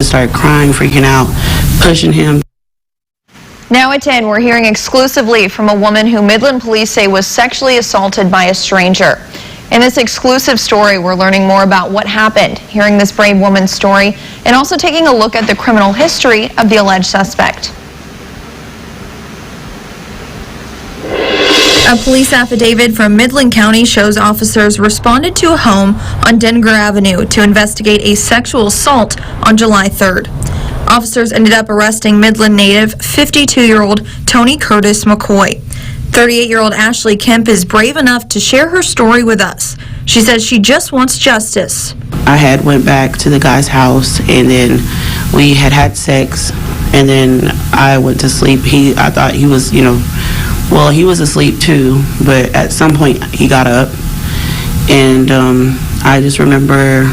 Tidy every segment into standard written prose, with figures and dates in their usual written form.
Started crying, freaking out, pushing him. Now at 10, we're hearing exclusively from a woman who Midland police say was sexually assaulted by a stranger. In this exclusive story, we're learning more about what happened, hearing this brave woman's story, and also taking a look at the criminal history of the alleged suspect. A police affidavit from Midland County shows officers responded to a home on Denver Avenue to investigate a sexual assault on July 3rd. Officers ended up arresting Midland native 52-year-old Tony Curtis McCoy. 38-year-old Ashley Kemp is brave enough to share her story with us. She says she just wants justice. I had went back to the guy's house, and then we had sex, and then I went to sleep. I thought he was, well, he was asleep too, but at some point he got up, and I just remember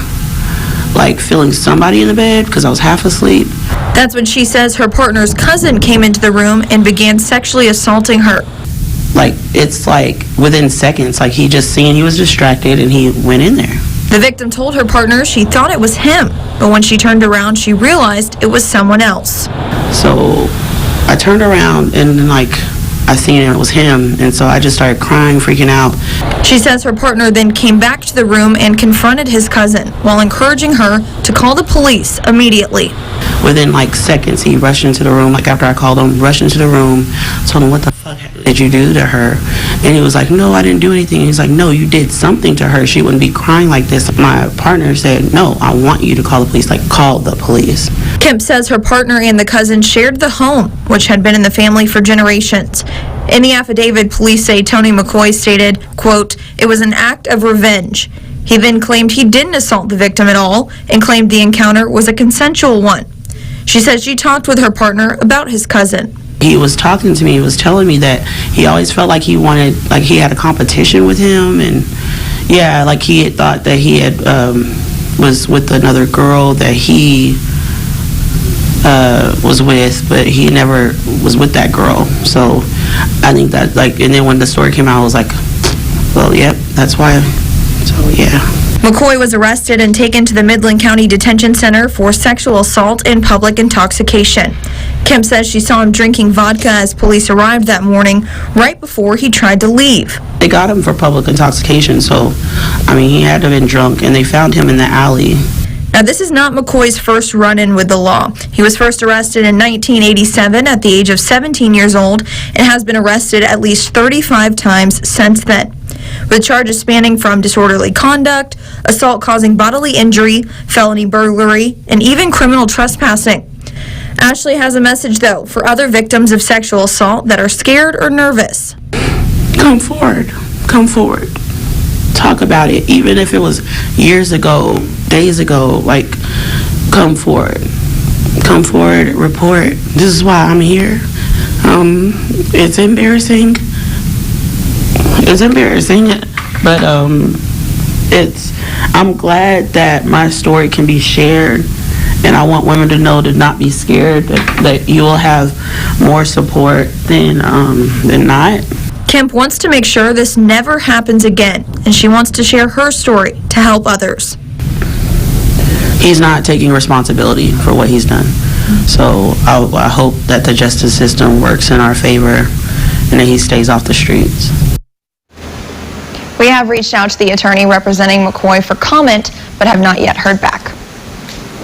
like feeling somebody in the bed because I was half asleep. That's when she says her partner's cousin came into the room and began sexually assaulting her. Like, it's like within seconds, like he was distracted and he went in there. The victim told her partner she thought it was him, but when she turned around, she realized it was someone else. So I turned around and I seen it was him, and so I just started crying, freaking out. She says her partner then came back to the room and confronted his cousin while encouraging her to call the police immediately. Within seconds, he rushed into the room, after I called him, rushed into the room, told him, what the fuck did you do to her? And he was like, no, I didn't do anything. He's like, no, you did something to her. She wouldn't be crying like this. My partner said, no, I want you to call the police, call the police. Kemp says her partner and the cousin shared the home, which had been in the family for generations. In the affidavit, police say Tony McCoy stated, quote, it was an act of revenge. He then claimed he didn't assault the victim at all and claimed the encounter was a consensual one. She says she talked with her partner about his cousin. He was talking to me, he was telling me that he always felt like he had a competition with him, and yeah, he had thought that he had was with another girl that he was with, but he never was with that girl. So I think that and then when the story came out, I was like, well, yep, that's why. So yeah. McCoy was arrested and taken to the Midland County Detention Center for sexual assault and public intoxication. Kemp says she saw him drinking vodka as police arrived that morning, right before he tried to leave. They got him for public intoxication, so, he had to have been drunk, and they found him in the alley. Now, this is not McCoy's first run-in with the law. He was first arrested in 1987 at the age of 17 years old and has been arrested at least 35 times since then, with charges spanning from disorderly conduct, assault causing bodily injury, felony burglary, and even criminal trespassing. Ashley has a message, though, for other victims of sexual assault that are scared or nervous. Come forward. Come forward. Talk about it. Even if it was years ago, days ago, come forward. Come forward, report. This is why I'm here. It's embarrassing. It's embarrassing, but I'm glad that my story can be shared, and I want women to know to not be scared, that you will have more support than not. Kemp wants to make sure this never happens again, and she wants to share her story to help others. He's not taking responsibility for what he's done, so I hope that the justice system works in our favor and that he stays off the streets. We have reached out to the attorney representing McCoy for comment, but have not yet heard back.